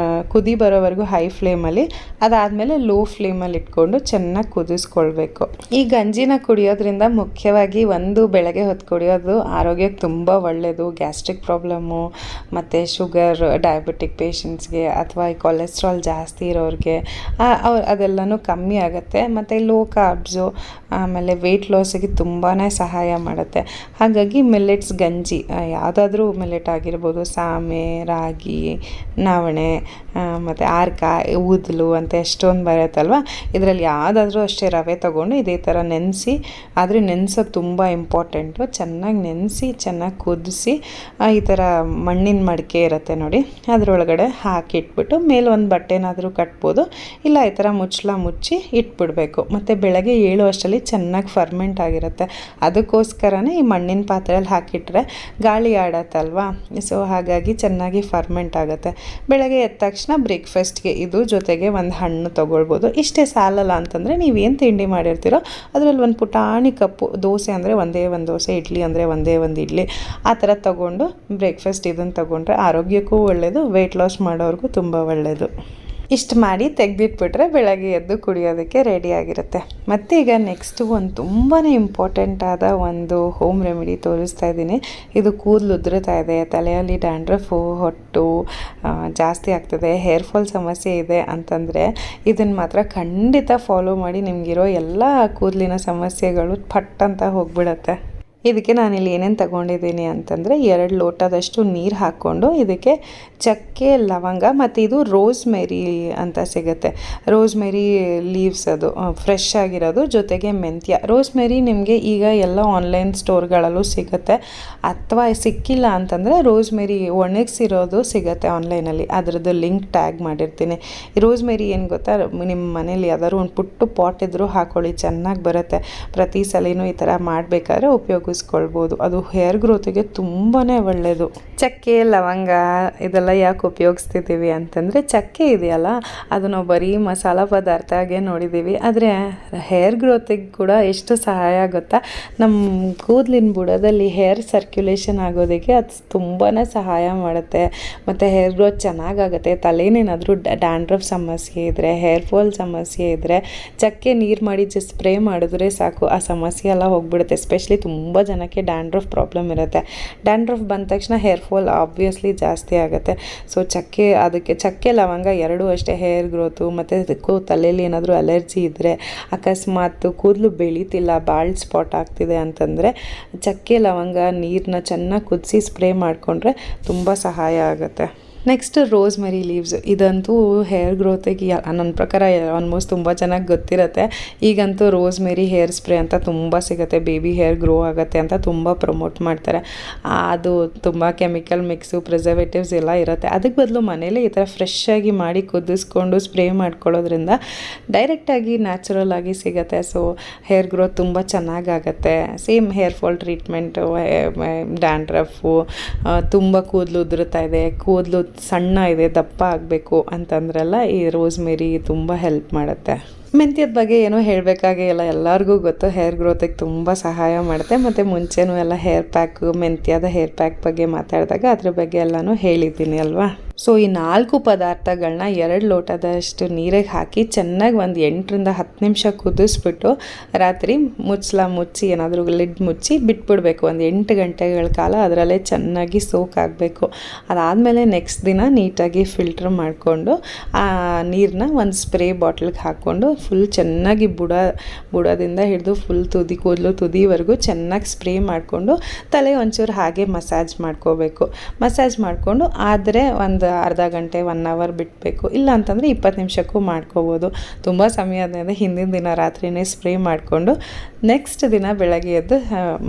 ಕುದಿ ಬರೋವರೆಗೂ ಹೈ ಫ್ಲೇಮಲ್ಲಿ, ಅದಾದಮೇಲೆ ಲೋ ಫ್ಲೇಮಲ್ಲಿ ಇಟ್ಕೊಂಡು ಚೆನ್ನಾಗಿ ಕುದಿಸ್ಕೊಳ್ಬೇಕು. ಈ ಗಂಜಿನ ಕುಡಿಯೋದ್ರಿಂದ ಮುಖ್ಯವಾಗಿ ಒಂದು ಬೆಳಗ್ಗೆ ಹೊತ್ತು ಕುಡಿಯೋದು ಆರೋಗ್ಯಕ್ಕೆ ತುಂಬ ಒಳ್ಳೆಯದು. ಗ್ಯಾಸ್ಟ್ರಿಕ್ ಪ್ರಾಬ್ಲಮ್ಮು ಮತ್ತು ಶುಗರ್, ಡಯಾಬಿಟಿಕ್ ಪೇಷಂಟ್ಸ್ಗೆ ಅಥವಾ ಈ ಕೊಲೆಸ್ಟ್ರಾಲ್ ಜಾಸ್ತಿ ಇರೋರಿಗೆ ಅದೆಲ್ಲನೂ ಕಮ್ಮಿ ಆಗುತ್ತೆ. ಮತ್ತು ಲೋ ಕಾರ್ಬ್ಸು ಆಮೇಲೆ ವೆಯ್ಟ್ ಲಾಸಿಗೆ ತುಂಬಾ ಸಹಾಯ ಮಾಡುತ್ತೆ. ಹಾಗಾಗಿ ಮಿಲ್ಲೆಟ್ಸ್ ಗಂಜಿ ಯಾವುದಾದ್ರೂ ಮಿಲ್ಲೆಟ್ ಆಗಿರ್ಬೋದು, ಸಾಮೆ, ರಾಗಿ, ನವಣೆ ಮತ್ತು ಆರ್ಕ, ಊದಲು ಅಂತ ಎಷ್ಟೊಂದು ಬರುತ್ತಲ್ವ, ಇದರಲ್ಲಿ ಯಾವುದಾದ್ರೂ ಅಷ್ಟೇ ರವೆ ತೊಗೊಂಡು ಇದೇ ಥರ ನೆನೆಸಿ, ಆದರೆ ನೆನೆಸೋದು ತುಂಬ ಇಂಪಾರ್ಟೆಂಟು. ಚೆನ್ನಾಗಿ ನೆನೆಸಿ ಚೆನ್ನಾಗಿ ಕುದಿಸಿ ಈ ಥರ ಮಣ್ಣಿನ ಮಡಿಕೆ ಇರುತ್ತೆ ನೋಡಿ, ಅದರೊಳಗಡೆ ಹಾಕಿಟ್ಬಿಟ್ಟು ಮೇಲೆ ಒಂದು ಬಟ್ಟೆನಾದರೂ ಕಟ್ಬೋದು, ಇಲ್ಲ ಈ ಥರ ಮುಚ್ಚಿ ಇಟ್ಬಿಡಬೇಕು. ಮತ್ತು ಬೆಳಗ್ಗೆ ಏಳುವಷ್ಟರಲ್ಲಿ ಚೆನ್ನಾಗಿ ಫರ್ಮೆಂಟ್ ಆಗಿರುತ್ತೆ. ಅದಕ್ಕೋಸ್ಕರನೇ ಈ ಮಣ್ಣಿನ ಪಾತ್ರೆಯಲ್ಲಿ ಹಾಕಿಟ್ರೆ ಗಾಳಿ ಆಡತ್ತಲ್ವ, ಸೊ ಹಾಗಾಗಿ ಚೆನ್ನಾಗಿ ಫರ್ಮೆಂಟ್ ಆಗುತ್ತೆ. ಬೆಳಗ್ಗೆ ಎದ್ದ ತಕ್ಷಣ ಬ್ರೇಕ್ಫಾಸ್ಟ್ಗೆ ಇದು ಜೊತೆಗೆ ಒಂದು ಹಣ್ಣು ತೊಗೊಳ್ಬೋದು. ಇಷ್ಟೇ ಸಾಲಲ್ಲ ಅಂತಂದರೆ ನೀವೇನು ತಿಂಡಿ ಮಾಡಿರ್ತೀರೋ ಅದರಲ್ಲಿ ಒಂದು ಪುಟಾಣಿ ಕಪ್ಪು, ದೋಸೆ ಅಂದರೆ ಒಂದೇ ಒಂದು ದೋಸೆ, ಇಡ್ಲಿ ಅಂದರೆ ಒಂದೇ ಒಂದು ಇಡ್ಲಿ, ಆ ಥರ ತೊಗೊಂಡು ಬ್ರೇಕ್ಫಾಸ್ಟ್ ಇದನ್ನು ತೊಗೊಂಡ್ರೆ ಆರೋಗ್ಯಕ್ಕೂ ಒಳ್ಳೆಯದು, ವೆಯ್ಟ್ ಲಾಸ್ ಮಾಡೋರಿಗೂ ತುಂಬ ಒಳ್ಳೆಯದು. ಇಷ್ಟು ಮಾಡಿ ತೆಗೆದಿಟ್ಬಿಟ್ರೆ ಬೆಳಗ್ಗೆ ಎದ್ದು ಕುಡಿಯೋದಕ್ಕೆ ರೆಡಿಯಾಗಿರುತ್ತೆ. ಮತ್ತು ಈಗ ನೆಕ್ಸ್ಟು ಒಂದು ತುಂಬಾ ಇಂಪಾರ್ಟೆಂಟ್ ಆದ ಒಂದು ಹೋಮ್ ರೆಮಿಡಿ ತೋರಿಸ್ತಾ ಇದ್ದೀನಿ. ಇದು ಕೂದಲು ಉದುರುತ್ತಾ ಇದೆ, ತಲೆಯಲ್ಲಿ ಡ್ಯಾಂಡ್ರಫು, ಹೊಟ್ಟು ಜಾಸ್ತಿ ಆಗ್ತದೆ, ಹೇರ್ ಫಾಲ್ ಸಮಸ್ಯೆ ಇದೆ ಅಂತಂದರೆ ಇದನ್ನು ಮಾತ್ರ ಖಂಡಿತ ಫಾಲೋ ಮಾಡಿ. ನಿಮಗಿರೋ ಎಲ್ಲ ಕೂದಲಿನ ಸಮಸ್ಯೆಗಳು ಪಟ್ ಅಂತ ಹೋಗ್ಬಿಡತ್ತೆ. ಇದಕ್ಕೆ ನಾನಿಲ್ಲಿ ಏನೇನು ತಗೊಂಡಿದ್ದೀನಿ ಅಂತಂದರೆ 2 ಲೋಟದಷ್ಟು ನೀರು ಹಾಕ್ಕೊಂಡು ಇದಕ್ಕೆ ಚಕ್ಕೆ ಲವಂಗ ಮತ್ತು ಇದು ರೋಸ್ಮೆರಿ ಅಂತ ಸಿಗುತ್ತೆ. ರೋಸ್ಮೆರಿ ಲೀವ್ಸ್ ಅದು ಫ್ರೆಶ್ ಆಗಿರೋದು, ಜೊತೆಗೆ ಮೆಂತ್ಯ. ರೋಸ್ಮೆರಿ ನಿಮಗೆ ಈಗ ಎಲ್ಲ ಆನ್ಲೈನ್ ಸ್ಟೋರ್ಗಳಲ್ಲೂ ಸಿಗುತ್ತೆ, ಅಥವಾ ಸಿಕ್ಕಿಲ್ಲ ಅಂತಂದರೆ ರೋಸ್ಮೆರಿ ಒಣಗಿಸಿರೋದು ಸಿಗುತ್ತೆ ಆನ್ಲೈನಲ್ಲಿ. ಅದರದ್ದು ಲಿಂಕ್ ಟ್ಯಾಗ್ ಮಾಡಿರ್ತೀನಿ. ರೋಸ್ಮೆರಿ ಏನು ಗೊತ್ತಾ, ನಿಮ್ಮ ಮನೇಲಿ ಯಾವ್ದಾದ್ರು ಒಂದು ಪುಟ್ಟು ಪಾಟ್ ಇದ್ದರೂ ಹಾಕ್ಕೊಳ್ಳಿ, ಚೆನ್ನಾಗಿ ಬರುತ್ತೆ. ಪ್ರತಿ ಸಲಿನೂ ಈ ಥರ ಮಾಡಬೇಕಾದ್ರೆ ಉಪಯೋಗಿಸ್ಕೊಳ್ಬೋದು. ಅದು ಹೇರ್ ಗ್ರೋತಿಗೆ ತುಂಬಾ ಒಳ್ಳೆಯದು. ಚಕ್ಕೆ ಲವಂಗ ಇದೆಲ್ಲ ಯಾಕೆ ಉಪಯೋಗಿಸ್ತಿದ್ದೀವಿ ಅಂತಂದರೆ, ಚಕ್ಕೆ ಇದೆಯಲ್ಲ ಅದು ನಾವು ಬರೀ ಮಸಾಲ ಪದಾರ್ಥಗೆ ನೋಡಿದ್ದೀವಿ, ಆದರೆ ಹೇರ್ ಗ್ರೋತಿಗೆ ಕೂಡ ಎಷ್ಟು ಸಹಾಯ ಆಗುತ್ತಾ. ನಮ್ಮ ಕೂದಲಿನ ಬುಡದಲ್ಲಿ ಹೇರ್ ಸರ್ಕ್ಯುಲೇಷನ್ ಆಗೋದಕ್ಕೆ ಅದು ತುಂಬಾ ಸಹಾಯ ಮಾಡುತ್ತೆ. ಮತ್ತು ಹೇರ್ ಗ್ರೋತ್ ಚೆನ್ನಾಗಾಗುತ್ತೆ. ತಲೆನೇನಾದರೂ ಡ್ಯಾಂಡ್ರಫ್ ಸಮಸ್ಯೆ ಇದ್ದರೆ, ಹೇರ್ ಫಾಲ್ ಸಮಸ್ಯೆ ಇದ್ದರೆ ಚಕ್ಕೆ ನೀರು ಮಾಡಿ ಜಸ್ಟ್ ಸ್ಪ್ರೇ ಮಾಡಿದ್ರೆ ಸಾಕು, ಆ ಸಮಸ್ಯೆ ಎಲ್ಲ ಹೋಗ್ಬಿಡುತ್ತೆ. ಎಸ್ಪೆಷಲಿ ತುಂಬ ಜನಕ್ಕೆ ಡ್ಯಾಂಡ್ರಫ್ ಪ್ರಾಬ್ಲಮ್ ಇರುತ್ತೆ. ಡ್ಯಾಂಡ್ರಫ್ ಬಂದ ತಕ್ಷಣ ಹೇರ್ ಫಾಲ್ ಆಬ್ವಿಯಸ್ಲಿ ಜಾಸ್ತಿ ಆಗುತ್ತೆ. ಸೊ ಅದಕ್ಕೆ ಚಕ್ಕೆ ಲವಂಗ ಎರಡೂ ಅಷ್ಟೇ. ಹೇರ್ ಗ್ರೋತು ಮತ್ತು ತಲೆಯಲ್ಲಿ ಏನಾದರೂ ಅಲರ್ಜಿ ಇದ್ದರೆ, ಅಕಸ್ಮಾತ್ ಕೂದಲು ಬೆಳೀತಿಲ್ಲ, ಬಾಲ್ಡ್ ಸ್ಪಾಟ್ ಆಗ್ತಿದೆ ಅಂತಂದರೆ ಚಕ್ಕೆ ಲವಂಗ ನೀರನ್ನ ಚೆನ್ನಾಗಿ ಕುದಿಸಿ ಸ್ಪ್ರೇ ಮಾಡಿಕೊಂಡ್ರೆ ತುಂಬ ಸಹಾಯ ಆಗುತ್ತೆ. ನೆಕ್ಸ್ಟ್ ರೋಸ್ಮೆರಿ ಲೀವ್ಸ್, ಇದಂತೂ ಹೇರ್ ಗ್ರೋತಿಗೆ ನನ್ನ ಪ್ರಕಾರ ಆಲ್ಮೋಸ್ಟ್ ತುಂಬ ಚೆನ್ನಾಗಿ ಗೊತ್ತಿರುತ್ತೆ. ಈಗಂತೂ ರೋಸ್ಮೆರಿ ಹೇರ್ ಸ್ಪ್ರೇ ಅಂತ ತುಂಬ ಸಿಗುತ್ತೆ, ಬೇಬಿ ಹೇರ್ ಗ್ರೋ ಆಗುತ್ತೆ ಅಂತ ತುಂಬ ಪ್ರಮೋಟ್ ಮಾಡ್ತಾರೆ. ಅದು ತುಂಬ ಕೆಮಿಕಲ್ ಮಿಕ್ಸು, ಪ್ರಿಸರ್ವೇಟಿವ್ಸ್ ಎಲ್ಲ ಇರುತ್ತೆ. ಅದಕ್ಕೆ ಬದಲು ಮನೇಲಿ ಈ ಥರ ಫ್ರೆಶ್ಶಾಗಿ ಮಾಡಿ ಕುದಿಸ್ಕೊಂಡು ಸ್ಪ್ರೇ ಮಾಡ್ಕೊಳ್ಳೋದ್ರಿಂದ ಡೈರೆಕ್ಟಾಗಿ ನ್ಯಾಚುರಲ್ ಆಗಿ ಸಿಗುತ್ತೆ. ಸೊ ಹೇರ್ ಗ್ರೋತ್ ತುಂಬ ಚೆನ್ನಾಗಾಗತ್ತೆ. Same hair fall treatment, dandruff, ತುಂಬ ಕೂದಲು ಉದುರುತ್ತಾ ಇದೆ, ಕೂದಲು ಸಣ್ಣ ಇದೆ, ದಪ್ಪ ಆಗಬೇಕು ಅಂತಂದ್ರೆಲ್ಲ ಈ ರೋಸ್ಮೆರಿ ತುಂಬ ಹೆಲ್ಪ್ ಮಾಡುತ್ತೆ. ಮೆಂತ್ಯದ ಬಗ್ಗೆ ಏನೂ ಹೇಳಬೇಕಾಗೇ ಇಲ್ಲ, ಎಲ್ಲರಿಗೂ ಗೊತ್ತು. ಹೇರ್ ಗ್ರೋತಿಗೆ ತುಂಬ ಸಹಾಯ ಮಾಡುತ್ತೆ. ಮತ್ತು ಮುಂಚೆನೂ ಎಲ್ಲ ಹೇರ್ ಪ್ಯಾಕು, ಮೆಂತ್ಯದ ಹೇರ್ ಪ್ಯಾಕ್ ಬಗ್ಗೆ ಮಾತಾಡಿದಾಗ ಅದ್ರ ಬಗ್ಗೆ ಎಲ್ಲನೂ ಹೇಳಿದ್ದೀನಿ ಅಲ್ವಾ. ಸೊ ಈ 4 ಪದಾರ್ಥಗಳನ್ನ 2 ಲೋಟದಷ್ಟು ನೀರಿಗೆ ಹಾಕಿ ಚೆನ್ನಾಗಿ ಒಂದು 8 ರಿಂದ 10 ನಿಮಿಷ ಕುದಿಸ್ಬಿಟ್ಟು ರಾತ್ರಿ ಮುಚ್ಚಿ ಏನಾದರೂ ಲಿಡ್ ಮುಚ್ಚಿ ಬಿಟ್ಬಿಡಬೇಕು. ಒಂದು 8 ಗಂಟೆಗಳ ಕಾಲ ಅದರಲ್ಲೇ ಚೆನ್ನಾಗಿ ಸೋಕ್ ಆಗಬೇಕು. ಅದಾದಮೇಲೆ ನೆಕ್ಸ್ಟ್ ದಿನ ನೀಟಾಗಿ ಫಿಲ್ಟ್ರ್ ಮಾಡಿಕೊಂಡು ಆ ನೀರನ್ನ ಒಂದು ಸ್ಪ್ರೇ ಬಾಟ್ಲಿಗೆ ಹಾಕ್ಕೊಂಡು ಫುಲ್ ಚೆನ್ನಾಗಿ ಬುಡದಿಂದ ಹಿಡಿದು ಫುಲ್ ಕೂದಲು ತುದಿವರೆಗೂ ಚೆನ್ನಾಗಿ ಸ್ಪ್ರೇ ಮಾಡಿಕೊಂಡು ತಲೆ ಒಂಚೂರು ಹಾಗೆ ಮಸಾಜ್ ಮಾಡ್ಕೋಬೇಕು. ಮಸಾಜ್ ಮಾಡಿಕೊಂಡು ಆದರೆ ಒಂದು ಅರ್ಧ ಗಂಟೆ 1 ಅವರ್ ಬಿಡಬೇಕು. ಇಲ್ಲ ಅಂತಂದರೆ 20 ನಿಮಿಷಕ್ಕೂ ಮಾಡ್ಕೋಬೋದು. ತುಂಬ ಸಮಯ ಆದ್ಮೇಲೆ ಹಿಂದಿನ ದಿನ ರಾತ್ರಿಯೇ ಸ್ಪ್ರೇ ಮಾಡಿಕೊಂಡು ನೆಕ್ಸ್ಟ್ ದಿನ ಬೆಳಗ್ಗೆ ಎದ್ದು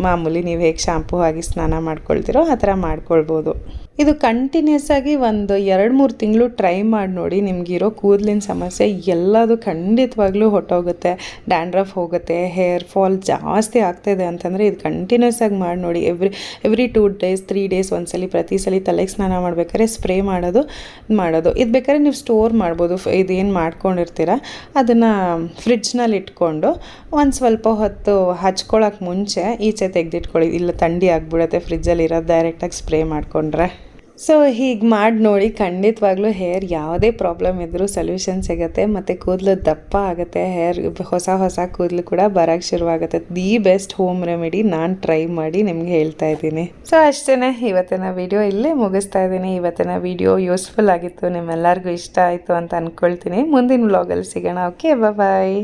ಮಾಮೂಲಿ ನೀವು ಹೇಗೆ ಶಾಂಪೂ ಆಗಿ ಸ್ನಾನ ಮಾಡ್ಕೊಳ್ತೀರೋ ಆ ಥರ ಮಾಡ್ಕೊಳ್ಬೋದು. ಇದು ಕಂಟಿನ್ಯೂಸ್ ಆಗಿ ಒಂದು 2-3 ತಿಂಗಳು ಟ್ರೈ ಮಾಡಿ ನೋಡಿ. ನಿಮಗಿರೋ ಕೂದಲಿನ ಸಮಸ್ಯೆ ಎಲ್ಲದು ಖಂಡಿತವಾಗ್ಲೂ ಹೊಟ್ಟೋಗುತ್ತೆ, ಡ್ಯಾಂಡ್ರಫ್ ಹೋಗುತ್ತೆ. ಹೇರ್ ಫಾಲ್ ಜಾಸ್ತಿ ಆಗ್ತಾಯಿದೆ ಅಂತಂದರೆ ಇದು ಕಂಟಿನ್ಯೂಸ್ ಆಗಿ ಮಾಡಿ ನೋಡಿ. ಎವ್ರಿ 2 ಡೇಸ್ 3 ಡೇಸ್ ಒಂದ್ಸಲಿ ಪ್ರತಿ ಸಲ ತಲೆಗೆ ಸ್ನಾನ ಮಾಡ್ಬೇಕಾದ್ರೆ ಸ್ಪ್ರೇ ಮಾಡೋದು. ಇದು ಬೇಕಾದ್ರೆ ನೀವು ಸ್ಟೋರ್ ಮಾಡ್ಬೋದು. ಇದೇನು ಮಾಡ್ಕೊಂಡಿರ್ತೀರ ಅದನ್ನು ಫ್ರಿಡ್ಜ್ನಲ್ಲಿ ಇಟ್ಕೊಂಡು ಒಂದು ಸ್ವಲ್ಪ ಹೊತ್ತು ಹಚ್ಕೊಳ್ಳೋಕೆ ಮುಂಚೆ ಈಚೆ ತೆಗೆದಿಟ್ಕೊಳ್ಳಿ. ಇಲ್ಲ ಥಂಡಿ ಆಗಿಬಿಡುತ್ತೆ ಫ್ರಿಜ್ಜಲ್ಲಿ ಇರೋದು, ಡೈರೆಕ್ಟಾಗಿ ಸ್ಪ್ರೇ ಮಾಡಿಕೊಂಡ್ರೆ. ಸೊ ಹೀಗೆ ಮಾಡಿ ನೋಡಿ, ಖಂಡಿತವಾಗ್ಲೂ ಹೇರ್ ಯಾವುದೇ ಪ್ರಾಬ್ಲಮ್ ಇದ್ದರೂ ಸೊಲ್ಯೂಷನ್ ಸಿಗುತ್ತೆ. ಮತ್ತು ಕೂದಲು ದಪ್ಪ ಆಗುತ್ತೆ, ಹೇರ್ ಹೊಸ ಕೂದಲು ಕೂಡ ಬರೋಕ್ಕೆ ಶುರುವಾಗುತ್ತೆ. ದಿ ಬೆಸ್ಟ್ ಹೋಮ್ ರೆಮಿಡಿ ನಾನು ಟ್ರೈ ಮಾಡಿ ನಿಮ್ಗೆ ಹೇಳ್ತಾ ಇದ್ದೀನಿ. ಸೊ ಅಷ್ಟೇ, ಇವತ್ತಿನ ವಿಡಿಯೋ ಇಲ್ಲೇ ಮುಗಿಸ್ತಾ ಇದ್ದೀನಿ. ಇವತ್ತಿನ ವಿಡಿಯೋ ಯೂಸ್ಫುಲ್ ಆಗಿತ್ತು, ನಿಮ್ಮೆಲ್ಲರಿಗೂ ಇಷ್ಟ ಆಯಿತು ಅಂತ ಅಂದ್ಕೊಳ್ತೀನಿ. ಮುಂದಿನ ವ್ಲಾಗಲ್ಲಿ ಸಿಗೋಣ. ಓಕೆ, ಬಾಯ್.